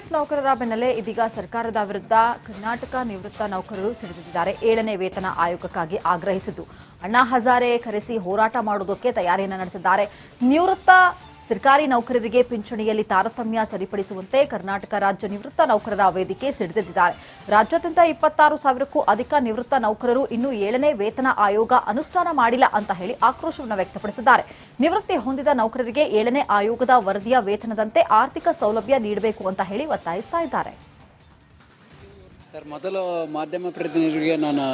MF ನೌಕರರ ಬೆನ್ನಲ್ಲೇ ಇದೀಗ ಸರ್ಕಾರದ ವಿರುದ್ಧ ಕರ್ನಾಟಕ ನಿವೃತ್ತ ನೌಕರರು ಸಿಡಿದಿದ್ದಾರೆ. 7ನೇ ವೇತನ ಆಯೋಗಕ್ಕಾಗಿ ಆಗ್ರಹಿಸಿದ್ದು ಅಣ್ಣಾ ಹಜಾರೆ ಕರೆಸಿ ಹೋರಾಟ ಮಾಡುವುದಕ್ಕೆ ತಯಾರಿಯನ್ನು ನಡೆಸಿದ್ದಾರೆ. ನಿವೃತ್ತ ಸರ್ಕಾರಿ ನೌಕರರಿಗೆ ಪಿಂಚಣಿಯಲ್ಲಿ ತಾರತಮ್ಯ ಸರಿಪಡಿಸುವಂತೆ ಕರ್ನಾಟಕ ರಾಜ್ಯ ನಿವೃತ್ತ ನೌಕರರ ವೇದಿಕೆ ಸಿಡಿದಿದ್ದಾರೆ. ರಾಜ್ಯಾದ್ಯಂತ 26,000ಕ್ಕೂ ಅಧಿಕ ನಿವೃತ್ತ ನೌಕರರು ಇನ್ನೂ 7ನೇ ವೇತನ ಆಯೋಗ ಅನುಷ್ಠಾನ ಮಾಡಿಲ್ಲ ಅಂತ ಹೇಳಿ ಆಕ್ರೋಶವನ್ನು ವ್ಯಕ್ತಪಡಿಸಿದ್ದಾರೆ. ನಿವೃತ್ತಿ ಹೊಂದಿದ ನೌಕರರಿಗೆ 7ನೇ ಆಯೋಗದ ವರದಿಯ ವೇತನದಂತೆ ಆರ್ಥಿಕ ಸೌಲಭ್ಯ ನೀಡಬೇಕು ಅಂತ ಹೇಳಿ ಒತ್ತಾಯಿಸ್ತಾ ಇದ್ದಾರೆ. ಸರ್, ಮೊದಲು ಮಾಧ್ಯಮ ಪ್ರತಿನಿಧಿಗಳಿಗೆ ನಾನು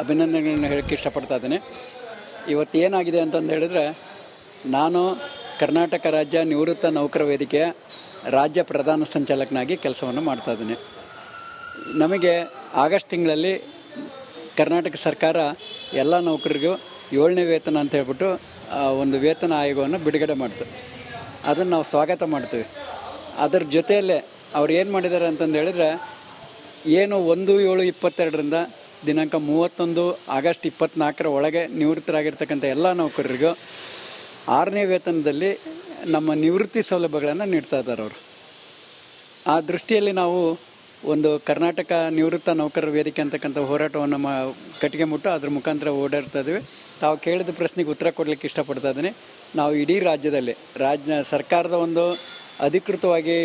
ಅಭಿನಂದನೆಗಳನ್ನು ಹೇಳಕ್ಕೆ ಇಷ್ಟಪಡ್ತಾ ಇದ್ದೇನೆ. ಇವತ್ತು ಏನಾಗಿದೆ ಅಂತಂದು ಹೇಳಿದ್ರೆ, ನಾನು ಕರ್ನಾಟಕ ರಾಜ್ಯ ನಿವೃತ್ತ ನೌಕರ ವೇದಿಕೆಯ ರಾಜ್ಯ ಪ್ರಧಾನ ಸಂಚಾಲಕನಾಗಿ ಕೆಲಸವನ್ನು ಮಾಡ್ತಾಯಿದ್ದೀನಿ. ನಮಗೆ ಆಗಸ್ಟ್ ತಿಂಗಳಲ್ಲಿ ಕರ್ನಾಟಕ ಸರ್ಕಾರ ಎಲ್ಲ ನೌಕರಿಗೂ 7ನೇ ವೇತನ ಅಂತ ಹೇಳ್ಬಿಟ್ಟು ಒಂದು ವೇತನ ಆಯೋಗವನ್ನು ಬಿಡುಗಡೆ ಮಾಡ್ತು. ಅದನ್ನು ನಾವು ಸ್ವಾಗತ ಮಾಡ್ತೀವಿ. ಅದರ ಜೊತೆಯಲ್ಲೇ ಅವ್ರು ಏನು ಮಾಡಿದ್ದಾರೆ ಅಂತಂದು ಹೇಳಿದ್ರೆ, ಏನು 1/7/22ರಿಂದ ದಿನಾಂಕ 31 ಆಗಸ್ಟ್ 24 ಒಳಗೆ ನಿವೃತ್ತರಾಗಿರ್ತಕ್ಕಂಥ ಎಲ್ಲ ನೌಕರರಿಗೂ 6ನೇ ವೇತನದಲ್ಲಿ ನಮ್ಮ ನಿವೃತ್ತಿ ಸೌಲಭ್ಯಗಳನ್ನು ನೀಡ್ತಾ ಇದ್ದಾರೆ ಅವರು. ಆ ದೃಷ್ಟಿಯಲ್ಲಿ ನಾವು ಒಂದು ಕರ್ನಾಟಕ ನಿವೃತ್ತ ನೌಕರರ ವೇದಿಕೆ ಅಂತಕ್ಕಂಥ ಹೋರಾಟವನ್ನು ಕಟ್ಟಿಗೆ ಮುಟ್ಟು ಅದ್ರ ಮುಖಾಂತರ ಓಡಾಡ್ತಾ ಇದ್ದೀವಿ. ತಾವು ಕೇಳಿದ ಪ್ರಶ್ನೆಗೆ ಉತ್ತರ ಕೊಡಲಿಕ್ಕೆ ಇಷ್ಟಪಡ್ತಾ ಇದ್ದೀನಿ. ನಾವು ಇಡೀ ರಾಜ್ಯದಲ್ಲಿ ಸರ್ಕಾರದ ಒಂದು ಅಧಿಕೃತವಾಗಿ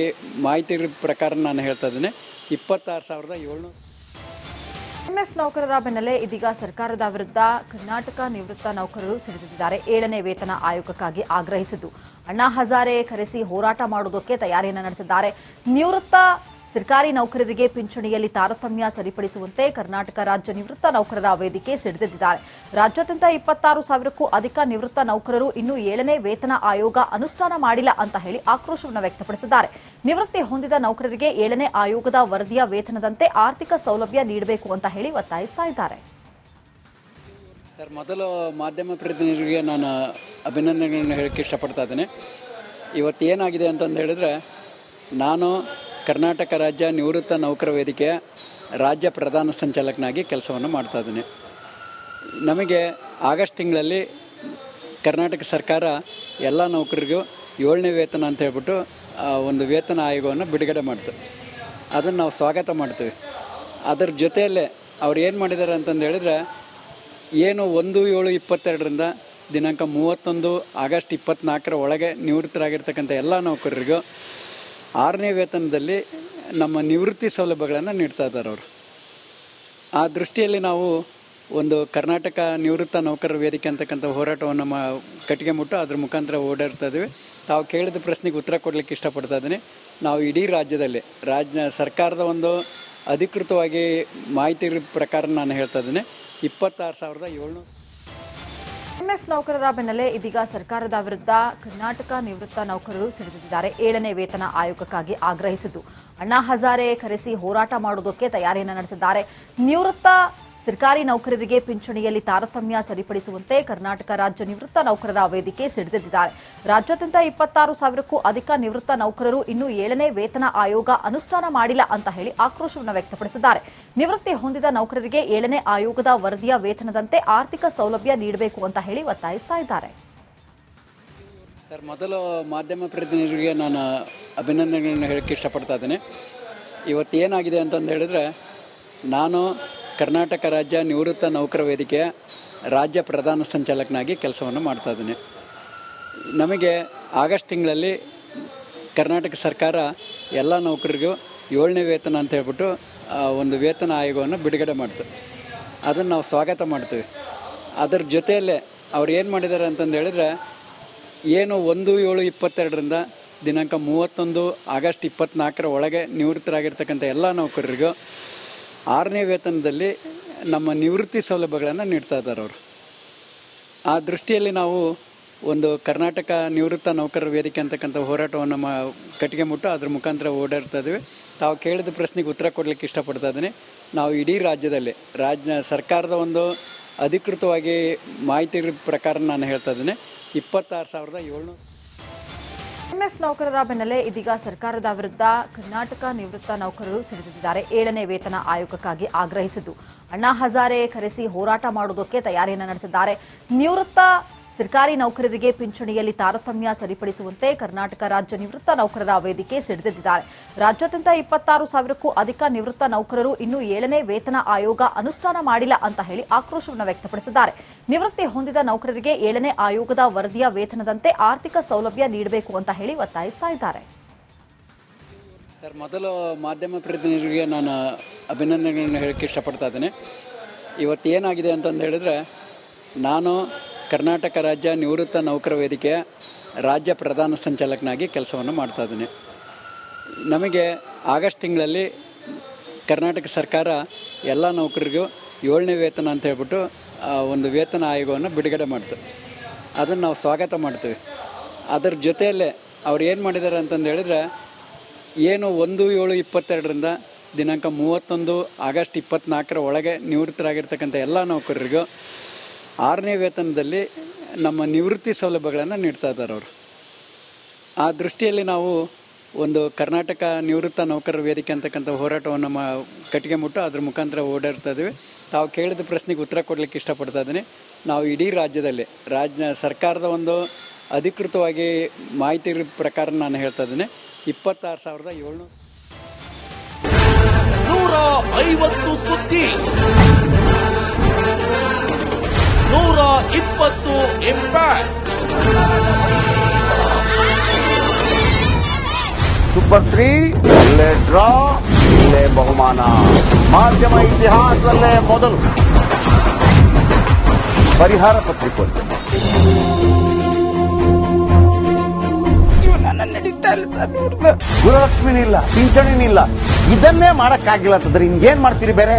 ಮಾಹಿತಿ ಪ್ರಕಾರ ನಾನು ಹೇಳ್ತಾ ಇದ್ದೀನಿ, 26,700. ಎಂಎಫ್ ನೌಕರರ ಬೆನ್ನಲ್ಲೇ ಇದೀಗ ಸರ್ಕಾರದ ವಿರುದ್ಧ ಕರ್ನಾಟಕ ನಿವೃತ್ತ ನೌಕರರು ಸಿಡಿದಿದ್ದಾರೆ. 7ನೇ ವೇತನ ಆಯೋಗಕ್ಕಾಗಿ ಆಗ್ರಹಿಸಿದ್ದು ಅಣ್ಣಾ ಹಜಾರೆ ಕರೆಸಿ ಹೋರಾಟ ಮಾಡುವುದಕ್ಕೆ ತಯಾರಿಯನ್ನು ನಡೆಸಿದ್ದಾರೆ. ನಿವೃತ್ತ ಸರ್ಕಾರಿ ನೌಕರರಿಗೆ ಪಿಂಚಣಿಯಲ್ಲಿ ತಾರತಮ್ಯ ಸರಿಪಡಿಸುವಂತೆ ಕರ್ನಾಟಕ ರಾಜ್ಯ ನಿವೃತ್ತ ನೌಕರರ ವೇದಿಕೆ ಸಿಡಿದಿದ್ದಾರೆ. ರಾಜ್ಯಾದ್ಯಂತ 26,000ಕ್ಕೂ ಅಧಿಕ ನಿವೃತ್ತ ನೌಕರರು ಇನ್ನೂ 7ನೇ ವೇತನ ಆಯೋಗ ಅನುಷ್ಠಾನ ಮಾಡಿಲ್ಲ ಅಂತ ಹೇಳಿ ಆಕ್ರೋಶವನ್ನು ವ್ಯಕ್ತಪಡಿಸಿದ್ದಾರೆ. ನಿವೃತ್ತಿ ಹೊಂದಿದ ನೌಕರರಿಗೆ 7ನೇ ಆಯೋಗದ ವರದಿಯ ವೇತನದಂತೆ ಆರ್ಥಿಕ ಸೌಲಭ್ಯ ನೀಡಬೇಕು ಅಂತ ಹೇಳಿ ಒತ್ತಾಯಿಸ್ತಾ ಇದ್ದಾರೆ. ಸರ್, ಮೊದಲು ಮಾಧ್ಯಮ ಪ್ರತಿನಿಧಿಗಳಿಗೆ ನಾನು ಅಭಿನಂದನೆಗಳನ್ನು ಹೇಳಕ್ಕೆ ಇಷ್ಟಪಡ್ತಾ ಇದ್ದೇನೆ. ಇವತ್ತು ಏನಾಗಿದೆ ಅಂತಂದು ಹೇಳಿದ್ರೆ, ನಾನು ಕರ್ನಾಟಕ ರಾಜ್ಯ ನಿವೃತ್ತ ನೌಕರ ವೇದಿಕೆಯ ರಾಜ್ಯ ಪ್ರಧಾನ ಸಂಚಾಲಕನಾಗಿ ಕೆಲಸವನ್ನು ಮಾಡ್ತಾಯಿದ್ದೀನಿ. ನಮಗೆ ಆಗಸ್ಟ್ ತಿಂಗಳಲ್ಲಿ ಕರ್ನಾಟಕ ಸರ್ಕಾರ ಎಲ್ಲ ನೌಕರರಿಗೂ 7ನೇ ವೇತನ ಅಂತ ಹೇಳ್ಬಿಟ್ಟು ಒಂದು ವೇತನ ಆಯೋಗವನ್ನು ಬಿಡುಗಡೆ ಮಾಡ್ತು. ಅದನ್ನು ನಾವು ಸ್ವಾಗತ ಮಾಡ್ತೀವಿ. ಅದರ ಜೊತೆಯಲ್ಲೇ ಅವ್ರು ಏನು ಮಾಡಿದ್ದಾರೆ ಅಂತಂದು ಹೇಳಿದ್ರೆ, ಏನು 1/7/22ರಿಂದ ದಿನಾಂಕ 31 ಆಗಸ್ಟ್ 24 ಒಳಗೆ ನಿವೃತ್ತರಾಗಿರ್ತಕ್ಕಂಥ ಎಲ್ಲ ನೌಕರರಿಗೂ 6ನೇ ವೇತನದಲ್ಲಿ ನಮ್ಮ ನಿವೃತ್ತಿ ಸೌಲಭ್ಯಗಳನ್ನು ನೀಡ್ತಾ ಇದ್ದಾರೆ ಅವರು. ಆ ದೃಷ್ಟಿಯಲ್ಲಿ ನಾವು ಒಂದು ಕರ್ನಾಟಕ ನಿವೃತ್ತ ನೌಕರರ ವೇದಿಕೆ ಅಂತಕ್ಕಂಥ ಹೋರಾಟವನ್ನು ಕಟ್ಟಿಗೆ ಮುಟ್ಟು ಅದ್ರ ಮುಖಾಂತರ ಓಡಾಡ್ತಾ ಇದ್ದೀವಿ. ತಾವು ಕೇಳಿದ ಪ್ರಶ್ನೆಗೆ ಉತ್ತರ ಕೊಡಲಿಕ್ಕೆ ಇಷ್ಟಪಡ್ತಾ ಇದ್ದೀನಿ. ನಾವು ಇಡೀ ರಾಜ್ಯದಲ್ಲಿ ಸರ್ಕಾರದ ಒಂದು ಅಧಿಕೃತವಾಗಿ ಮಾಹಿತಿ ಪ್ರಕಾರ ನಾನು ಹೇಳ್ತಾ ಇದ್ದೀನಿ, 26,700. ಎಂಎಫ್ ನೌಕರರ ಬೆನ್ನಲ್ಲೇ ಇದೀಗ ಸರ್ಕಾರದ ವಿರುದ್ಧ ಕರ್ನಾಟಕ ನಿವೃತ್ತ ನೌಕರರು ಸಿಡಿದಿದ್ದಾರೆ. 7ನೇ ವೇತನ ಆಯೋಗಕ್ಕಾಗಿ ಆಗ್ರಹಿಸಿದ್ದು ಅಣ್ಣಾ ಹಜಾರೆ ಕರೆಸಿ ಹೋರಾಟ ಮಾಡುವುದಕ್ಕೆ ತಯಾರಿಯನ್ನು ನಡೆಸಿದ್ದಾರೆ. ನಿವೃತ್ತ ಸರ್ಕಾರಿ ನೌಕರರಿಗೆ ಪಿಂಚಣಿಯಲ್ಲಿ ತಾರತಮ್ಯ ಸರಿಪಡಿಸುವಂತೆ ಕರ್ನಾಟಕ ರಾಜ್ಯ ನಿವೃತ್ತ ನೌಕರರ ವೇದಿಕೆ ಸಿಡಿದಿದ್ದಾರೆ. ರಾಜ್ಯಾದ್ಯಂತ 26,000ಕ್ಕೂ ಅಧಿಕ ನಿವೃತ್ತ ನೌಕರರು ಇನ್ನೂ 7ನೇ ವೇತನ ಆಯೋಗ ಅನುಷ್ಠಾನ ಮಾಡಿಲ್ಲ ಅಂತ ಹೇಳಿ ಆಕ್ರೋಶವನ್ನು ವ್ಯಕ್ತಪಡಿಸಿದ್ದಾರೆ. ನಿವೃತ್ತಿ ಹೊಂದಿದ ನೌಕರರಿಗೆ 7ನೇ ಆಯೋಗದ ವರದಿಯ ವೇತನದಂತೆ ಆರ್ಥಿಕ ಸೌಲಭ್ಯ ನೀಡಬೇಕು ಅಂತ ಹೇಳಿ ಒತ್ತಾಯಿಸ್ತಾ ಇದ್ದಾರೆ. ಸರ್, ಮೊದಲು ಮಾಧ್ಯಮ ಪ್ರತಿನಿಧಿಗಳಿಗೆ ನಾನು ಅಭಿನಂದನೆಗಳನ್ನು ಹೇಳಕ್ಕೆ ಇಷ್ಟಪಡ್ತಾ ಇದ್ದೀನಿ. ಇವತ್ತು ಏನಾಗಿದೆ ಅಂತಂದು ಹೇಳಿದ್ರೆ, ನಾನು ಕರ್ನಾಟಕ ರಾಜ್ಯ ನಿವೃತ್ತ ನೌಕರ ವೇದಿಕೆಯ ರಾಜ್ಯ ಪ್ರಧಾನ ಸಂಚಾಲಕನಾಗಿ ಕೆಲಸವನ್ನು ಮಾಡ್ತಾಯಿದ್ದೀನಿ. ನಮಗೆ ಆಗಸ್ಟ್ ತಿಂಗಳಲ್ಲಿ ಕರ್ನಾಟಕ ಸರ್ಕಾರ ಎಲ್ಲ ನೌಕರರಿಗೂ 7ನೇ ವೇತನ ಅಂತ ಹೇಳ್ಬಿಟ್ಟು ಒಂದು ವೇತನ ಆಯೋಗವನ್ನು ಬಿಡುಗಡೆ ಮಾಡ್ತು. ಅದನ್ನು ನಾವು ಸ್ವಾಗತ ಮಾಡ್ತೀವಿ. ಅದರ ಜೊತೆಯಲ್ಲೇ ಅವ್ರು ಏನು ಮಾಡಿದ್ದಾರೆ ಅಂತಂದು ಹೇಳಿದ್ರೆ, ಏನು 1/7/22ರಿಂದ ದಿನಾಂಕ 31 ಆಗಸ್ಟ್ 24 ಒಳಗೆ ನಿವೃತ್ತರಾಗಿರ್ತಕ್ಕಂಥ ಎಲ್ಲ ನೌಕರರಿಗೂ 6ನೇ ವೇತನದಲ್ಲಿ ನಮ್ಮ ನಿವೃತ್ತಿ ಸೌಲಭ್ಯಗಳನ್ನು ನೀಡ್ತಾ ಇದ್ದಾರೆ ಅವರು. ಆ ದೃಷ್ಟಿಯಲ್ಲಿ ನಾವು ಒಂದು ಕರ್ನಾಟಕ ನಿವೃತ್ತ ನೌಕರರ ವೇದಿಕೆ ಅಂತಕ್ಕಂಥ ಹೋರಾಟವನ್ನು ಕಟ್ಟಿಗೆ ಮುಟ್ಟು ಅದ್ರ ಮುಖಾಂತರ ಓಡಾಡ್ತಾ ಇದ್ದೀವಿ. ತಾವು ಕೇಳಿದ ಪ್ರಶ್ನೆಗೆ ಉತ್ತರ ಕೊಡಲಿಕ್ಕೆ ಇಷ್ಟಪಡ್ತಾ ಇದ್ದೀನಿ. ನಾವು ಇಡೀ ರಾಜ್ಯದಲ್ಲಿ ಸರ್ಕಾರದ ಒಂದು ಅಧಿಕೃತವಾಗಿ ಮಾಹಿತಿ ಪ್ರಕಾರ ನಾನು ಹೇಳ್ತಾ ಇದ್ದೀನಿ, 26,700. ಎಂಎಫ್ ನೌಕರರ ಬೆನ್ನಲ್ಲೇ ಇದೀಗ ಸರ್ಕಾರದ ವಿರುದ್ಧ ಕರ್ನಾಟಕ ನಿವೃತ್ತ ನೌಕರರು ಸಿಡಿದಿದ್ದಾರೆ. 7ನೇ ವೇತನ ಆಯೋಗಕ್ಕಾಗಿ ಆಗ್ರಹಿಸಿದ್ದು ಅಣ್ಣಾ ಹಜಾರೆ ಕರೆಸಿ ಹೋರಾಟ ಮಾಡುವುದಕ್ಕೆ ತಯಾರಿಯನ್ನು ನಡೆಸಿದ್ದಾರೆ. ನಿವೃತ್ತ ಸರ್ಕಾರಿ ನೌಕರರಿಗೆ ಪಿಂಚಣಿಯಲ್ಲಿ ತಾರತಮ್ಯ ಸರಿಪಡಿಸುವಂತೆ ಕರ್ನಾಟಕ ರಾಜ್ಯ ನಿವೃತ್ತ ನೌಕರರ ವೇದಿಕೆ ಸಿಡಿದೆದ್ದಿದ್ದಾರೆ. ರಾಜ್ಯಾದ್ಯಂತ 26,000ಕ್ಕೂ ಅಧಿಕ ನಿವೃತ್ತ ನೌಕರರು ಇನ್ನೂ 7ನೇ ವೇತನ ಆಯೋಗ ಅನುಷ್ಠಾನ ಮಾಡಿಲ್ಲ ಅಂತ ಹೇಳಿ ಆಕ್ರೋಶವನ್ನು ವ್ಯಕ್ತಪಡಿಸಿದ್ದಾರೆ. ನಿವೃತ್ತಿ ಹೊಂದಿದ ನೌಕರರಿಗೆ 7ನೇ ಆಯೋಗದ ವರದಿಯ ವೇತನದಂತೆ ಆರ್ಥಿಕ ಸೌಲಭ್ಯ ನೀಡಬೇಕು ಅಂತ ಹೇಳಿ ಒತ್ತಾಯಿಸ್ತಾ ಇದ್ದಾರೆ. ಸರ್, ಮೊದಲು ಮಾಧ್ಯಮ ಪ್ರತಿನಿಧಿಗಳಿಗೆ ನಾನು ಅಭಿನಂದನೆಗಳನ್ನು ಹೇಳಕ್ಕೆ ಇಷ್ಟಪಡ್ತಾ ಇದ್ದೇನೆ. ಇವತ್ತು ಏನಾಗಿದೆ ಅಂತಂದು ಹೇಳಿದ್ರೆ, ನಾನು ಕರ್ನಾಟಕ ರಾಜ್ಯ ನಿವೃತ್ತ ನೌಕರ ವೇದಿಕೆಯ ರಾಜ್ಯ ಪ್ರಧಾನ ಸಂಚಾಲಕನಾಗಿ ಕೆಲಸವನ್ನು ಮಾಡ್ತಾ ಇದ್ದೀನಿ. ನಮಗೆ ಆಗಸ್ಟ್ ತಿಂಗಳಲ್ಲಿ ಕರ್ನಾಟಕ ಸರ್ಕಾರ ಎಲ್ಲ ನೌಕರರಿಗೂ 7ನೇ ವೇತನ ಅಂತ ಹೇಳ್ಬಿಟ್ಟು ಒಂದು ವೇತನ ಆಯೋಗವನ್ನು ಬಿಡುಗಡೆ ಮಾಡ್ತು. ಅದನ್ನು ನಾವು ಸ್ವಾಗತ ಮಾಡ್ತೀವಿ. ಅದರ ಜೊತೆಯಲ್ಲೇ ಅವ್ರು ಏನು ಮಾಡಿದ್ದಾರೆ ಅಂತಂದು ಹೇಳಿದ್ರೆ, ಏನು 1/7/22ರಿಂದ ದಿನಾಂಕ 31 ಆಗಸ್ಟ್ 24ರ ಒಳಗೆ ನಿವೃತ್ತರಾಗಿರ್ತಕ್ಕಂಥ ಎಲ್ಲ ನೌಕರರಿಗೂ 6ನೇ ವೇತನದಲ್ಲಿ ನಮ್ಮ ನಿವೃತ್ತಿ ಸೌಲಭ್ಯಗಳನ್ನು ನೀಡ್ತಾ ಇದ್ದಾರೆ ಅವರು. ಆ ದೃಷ್ಟಿಯಲ್ಲಿ ನಾವು ಒಂದು ಕರ್ನಾಟಕ ನಿವೃತ್ತ ನೌಕರರ ವೇದಿಕೆ ಅಂತಕ್ಕಂಥ ಹೋರಾಟವನ್ನು ಕಟ್ಟಿಗೆ ಮುಟ್ಟು ಅದ್ರ ಮುಖಾಂತರ ಓಡಾಡ್ತಾ ಇದ್ದೀವಿ. ತಾವು ಕೇಳಿದ ಪ್ರಶ್ನೆಗೆ ಉತ್ತರ ಕೊಡಲಿಕ್ಕೆ ಇಷ್ಟಪಡ್ತಾ ಇದ್ದೀನಿ. ನಾವು ಇಡೀ ರಾಜ್ಯದಲ್ಲಿ ಸರ್ಕಾರದ ಒಂದು ಅಧಿಕೃತವಾಗಿ ಮಾಹಿತಿ ಪ್ರಕಾರ ನಾನು ಹೇಳ್ತಾ ಇದ್ದೀನಿ, 26,700 150 ಸುದ್ದಿ, 120 ಇಂಪ್ಯಾಕ್ಟ್. ಸೂಪರ್ 3 ಇಲ್ಲೇ ಡ್ರಾ, ಇಲ್ಲೇ ಬಹುಮಾನ. ಮಾಧ್ಯಮ ಇತಿಹಾಸದಲ್ಲೇ ಮೊದಲು ಪರಿಹಾರ ಪತ್ರಿಕೋದ್ಯಮ. ಗುರುಲಕ್ಷ್ಮಿನಿಲ್ಲ, ಪಿಂಚಣಿನಿಲ್ಲ, ಇದನ್ನೇ ಮಾಡಕ್ಕಾಗಿಲ್ಲ ಅಂತಂದ್ರೆ ಇನ್ನೇನ್ ಮಾಡ್ತೀರಿ? ಬೇರೆ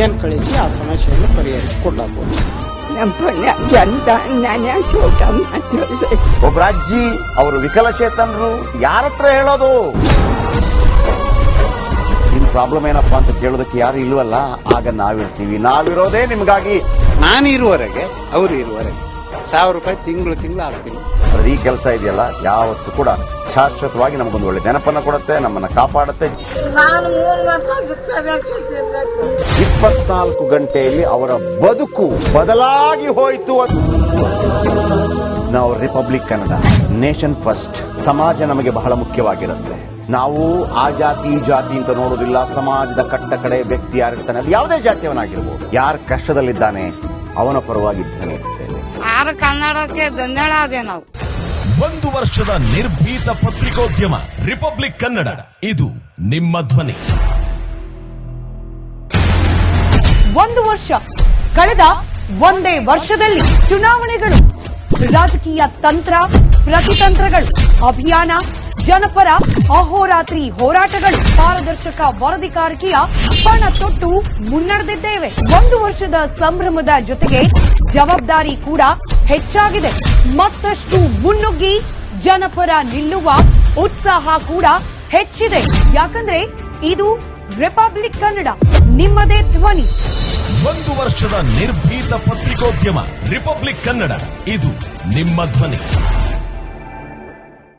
ಏನ್ ಕಳಿಸಿ ಆ ಸಮಸ್ಯೆಯನ್ನು ಪರಿಹರಿಸಿಕೊಡ್ಲಾಗ್ಬೋದು. ಒಬ್ಬ ಅಜ್ಜಿ, ಅವರು ವಿಕಲಚೇತನರು, ಯಾರ ಹತ್ರ ಹೇಳೋದು? ನಿಮ್ ಪ್ರಾಬ್ಲಮ್ ಏನಪ್ಪಾ ಅಂತ ಕೇಳೋದಕ್ಕೆ ಯಾರು ಇಲ್ವಲ್ಲ. ಆಗ ನಾವಿರ್ತೀವಿ. ನಾವಿರೋದೇ ನಿಮ್ಗಾಗಿ. ನಾನು ಇರುವವರೆಗೆ, ಅವರು ಇರುವವರೆಗೆ 1,000 ರೂಪಾಯಿ ತಿಂಗಳು ಆಗ್ತೀನಿ. ಆದ್ರೆ ಈ ಕೆಲಸ ಇದೆಯಲ್ಲ, ಯಾವತ್ತೂ ಕೂಡ ಶಾಶ್ವತವಾಗಿ ನಮಗೊಂದು ಒಳ್ಳೆ ನೆನಪನ್ನ ಕೊಡುತ್ತೆ, ನಮ್ಮನ್ನ ಕಾಪಾಡುತ್ತೆ. 24 ಗಂಟೆಯಲ್ಲಿ ಅವರ ಬದುಕು ಬದಲಾಗಿ ಹೋಯಿತು. ನಾವು ರಿಪಬ್ಲಿಕ್ ಕನ್ನಡ, ನೇಷನ್ ಫಸ್ಟ್. ಸಮಾಜ ನಮಗೆ ಬಹಳ ಮುಖ್ಯವಾಗಿರುತ್ತೆ. ನಾವು ಆ ಜಾತಿ ಈ ಜಾತಿ ಅಂತ ನೋಡೋದಿಲ್ಲ. ಸಮಾಜದ ಕಟ್ಟ ಕಡೆ ವ್ಯಕ್ತಿ ಯಾರಿರ್ತಾನೆ, ಅದು ಯಾವುದೇ ಜಾತಿಯವನಾಗಿರ್ಬೋದು, ಯಾರು ಕಷ್ಟದಲ್ಲಿದ್ದಾನೆ ಅವನ ಪರವಾಗಿದ್ದಾನೆ. ಆರು ಕನ್ನಡಕ್ಕೆ ಧನ್ಯವಾದ. ನಾವು 1 ವರ್ಷದ ನಿರ್ಭೀತ ಪತ್ರಿಕೋದ್ಯಮ ರಿಪಬ್ಲಿಕ್ ಕನ್ನಡ, ಇದು ನಿಮ್ಮ ಧ್ವನಿ. 1 ವರ್ಷ ಕಳೆದ ಒಂದೇ ವರ್ಷದಲ್ಲಿ ಚುನಾವಣೆಗಳು, ರಾಜಕೀಯ ತಂತ್ರ ಪ್ರತಿತಂತ್ರಗಳು, ಅಭಿಯಾನ, ಜನಪರ ಅಹೋರಾತ್ರಿ ಹೋರಾಟಗಳು, ಪಾರದರ್ಶಕ ವರದಿಗಾರಿಕೆಯ ಪಣ ತೊಟ್ಟು ಮುನ್ನಡೆದಿದ್ದೇವೆ. 1 ವರ್ಷದ ಸಂಭ್ರಮದ ಜೊತೆಗೆ ಜವಾಬ್ದಾರಿ ಕೂಡ ಹೆಚ್ಚಾಗಿದೆ. ಮತ್ತಷ್ಟು ಮುನ್ನುಗ್ಗಿ ಜನಪರ ನಿಲ್ಲುವ ಉತ್ಸಾಹ ಕೂಡ ಹೆಚ್ಚಿದೆ. ಯಾಕಂದ್ರೆ ಇದು ರಿಪಬ್ಲಿಕ್ ಕನ್ನಡ, ನಿಮ್ಮದೇ ಧ್ವನಿ. 1 ವರ್ಷದ ನಿರ್ಭೀತ ಪತ್ರಿಕೋದ್ಯಮ ರಿಪಬ್ಲಿಕ್ ಕನ್ನಡ, ಇದು ನಿಮ್ಮ ಧ್ವನಿ.